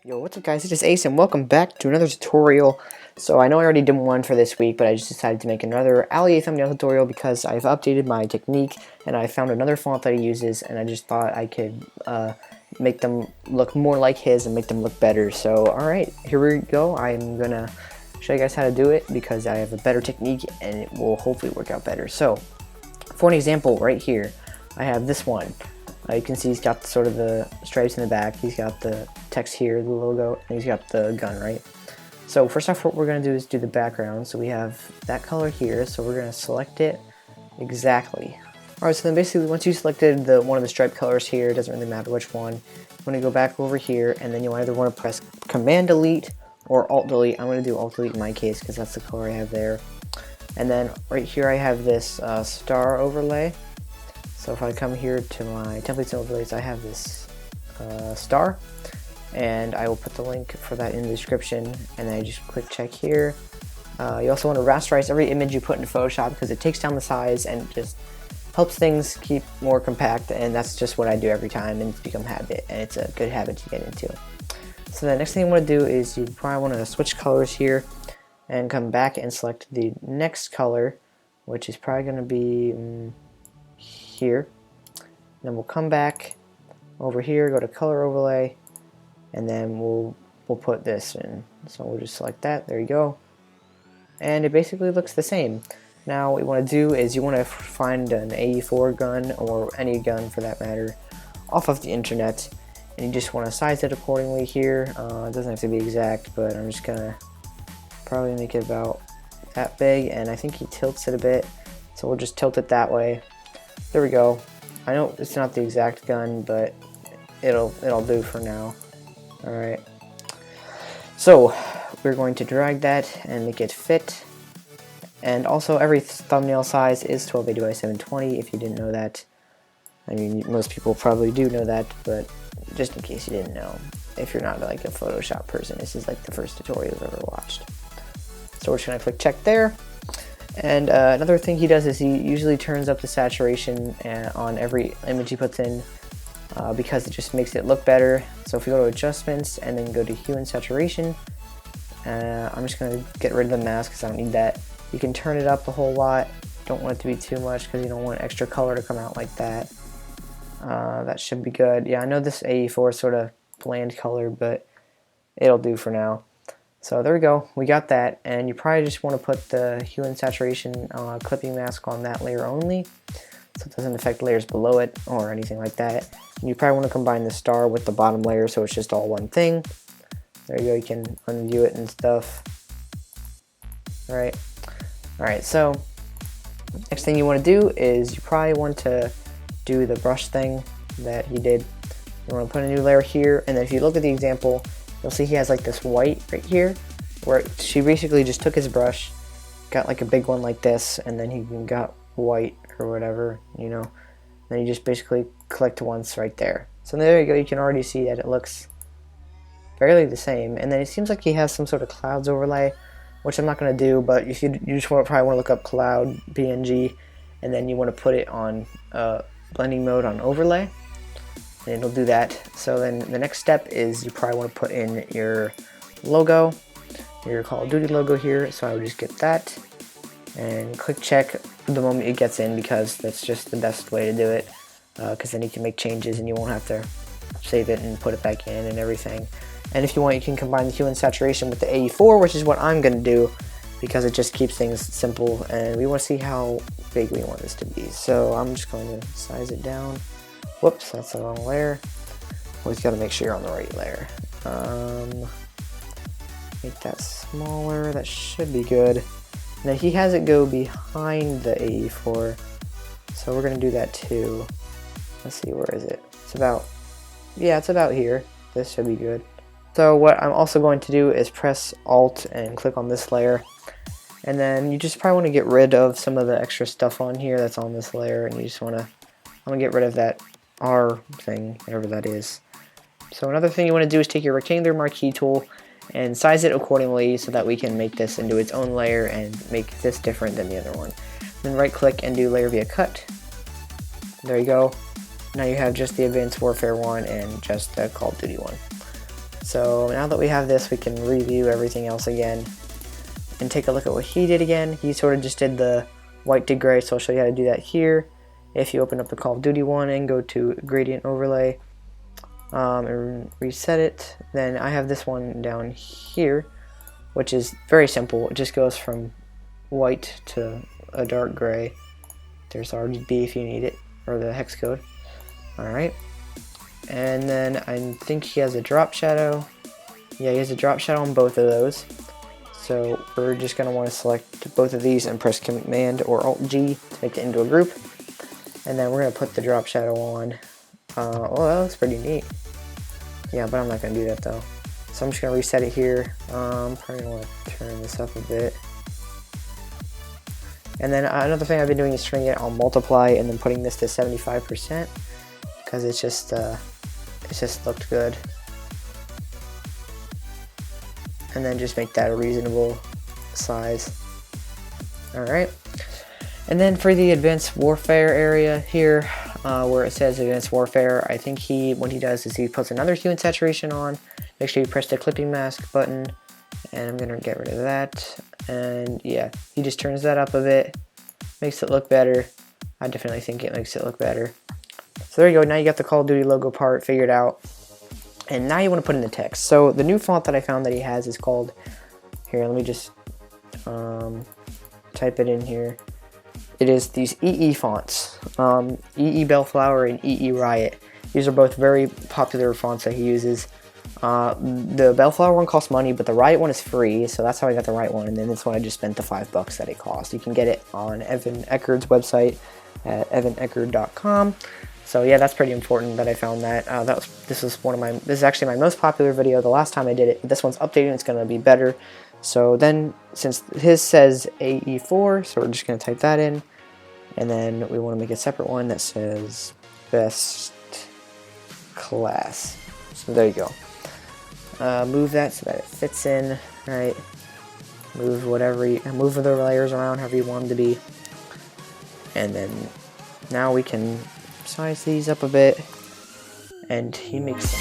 Yo, what's up guys, it's just Ace and welcome back to another tutorial. So I know I already did one for this week, but I just decided to make another Ali thumbnail tutorial because I've updated my technique and I found another font that he uses and I just thought I could make them look more like his and make them look better. So alright, here we go. I'm gonna show you guys how to do it because I have a better technique and it will hopefully work out better. So for an example right here, I have this one. You can see he's got sort of the stripes in the back, he's got the text here, the logo, and he's got the gun, right? So first off, what we're going to do is do the background. So we have that color here, so we're going to select it exactly. Alright, so then basically once you selected one of the stripe colors here, it doesn't really matter which one, you want to go back over here, and then you either want to press Command Delete or Alt Delete. I'm going to do Alt Delete in my case because that's the color I have there. And then right here I have this star overlay. So if I come here to my templates and overlays, I have this star, and I will put the link for that in the description, and then I just click check here. You also want to rasterize every image you put into Photoshop because it takes down the size and just helps things keep more compact, and that's just what I do every time, and it's become habit, and it's a good habit to get into. So the next thing you want to do is you probably want to switch colors here and come back and select the next color, which is probably going to be here. Then we'll come back over here, go to color overlay, and then we'll put this in. So we'll just select that. There you go. And it basically looks the same. Now what you want to do is you want to find an AE4 gun, or any gun for that matter, off of the internet, and you just want to size it accordingly here. It doesn't have to be exact, but I'm just gonna probably make it about that big, and I think he tilts it a bit, so we'll just tilt it that way. There we go. I know it's not the exact gun, but it'll do for now. Alright. So we're going to drag that and make it fit. And also every thumbnail size is 1280 by 720 if you didn't know that. I mean, most people probably do know that, but just in case you didn't know. If you're not like a Photoshop person, this is like the first tutorial you've ever watched. So we're just gonna click check there. And another thing he does is he usually turns up the saturation on every image he puts in because it just makes it look better. So if we go to adjustments and then go to hue and saturation, I'm just going to get rid of the mask because I don't need that. You can turn it up a whole lot. Don't want it to be too much because you don't want extra color to come out like that. That should be good. Yeah, I know this AE4 is sort of bland color, but it'll do for now. So there we go, we got that, and you probably just want to put the hue and saturation clipping mask on that layer only, so it doesn't affect layers below it or anything like that. And you probably want to combine the star with the bottom layer so it's just all one thing. There you go, you can undo it and stuff. Alright, so next thing you want to do is you probably want to do the brush thing that he did. You want to put a new layer here, and then if you look at the example, you'll see he has like this white right here, where she basically just took his brush, got like a big one like this, and then he got white or whatever, you know. Then you just basically clicked once right there. So there you go, you can already see that it looks fairly the same. And then it seems like he has some sort of clouds overlay, which I'm not going to do, but if you just probably want to look up cloud PNG, and then you want to put it on blending mode on overlay, and it'll do that. So then the next step is you probably want to put in your logo, your Call of Duty logo here. So I would just get that and click check the moment it gets in because that's just the best way to do it, because then you can make changes and you won't have to save it and put it back in and everything. And if you want, you can combine the hue and saturation with the AE4, which is what I'm going to do because it just keeps things simple, and we want to see how big we want this to be. So I'm just going to size it down. Whoops, that's the wrong layer. Always got to make sure you're on the right layer. Make that smaller. That should be good. Now he has it go behind the AE4, so we're going to do that too. Let's see, where is it? It's about here. This should be good. So what I'm also going to do is press Alt and click on this layer. And then you just probably want to get rid of some of the extra stuff on here that's on this layer, and you just want to, I'm going to get rid of that R thing, whatever that is. So another thing you want to do is take your rectangular marquee tool and size it accordingly so that we can make this into its own layer and make this different than the other one. Then right click and do layer via cut. There you go. Now you have just the Advanced Warfare one and just the Call of Duty one. So now that we have this, we can review everything else again and take a look at what he did again. He sort of just did the white to gray, so I'll show you how to do that here. If you open up the Call of Duty one and go to gradient overlay and reset it, then I have this one down here, which is very simple. It just goes from white to a dark gray. There's RGB if you need it, or the hex code. Alright, and then I think he has a drop shadow. Yeah, he has a drop shadow on both of those. So we're just going to want to select both of these and press Command or Alt-G to make it into a group. And then we're going to put the drop shadow on. Oh, that looks pretty neat. Yeah, but I'm not going to do that though. So I'm just going to reset it here. Probably going to want to turn this up a bit. And then another thing I've been doing is turning it on multiply and then putting this to 75% because it just looked good. And then just make that a reasonable size. Alright. And then for the advanced warfare area here, where it says advanced warfare, I think what he does is he puts another hue and saturation on. Make sure you press the clipping mask button, and I'm gonna get rid of that. And yeah, he just turns that up a bit, makes it look better. I definitely think it makes it look better. So there you go, now you got the Call of Duty logo part figured out. And now you want to put in the text. So the new font that I found that he has is called, here, let me just type it in here. It is these EE fonts, EE Bellflower and EE Riot. These are both very popular fonts that he uses. The Bellflower one costs money, but the Riot one is free, so that's how I got the Riot one. And then this one I just spent the $5 that it cost. You can get it on Evan Eckerd's website at evaneckerd.com. So yeah, that's pretty important that I found that. This is actually my most popular video. The last time I did it, this one's updated. It's gonna be better. So then, since his says AE4, so we're just gonna type that in, and then we want to make a separate one that says best class. So there you go. Move that so that it fits in, right? Move move the layers around however you want them to be, and then now we can size these up a bit, and he makes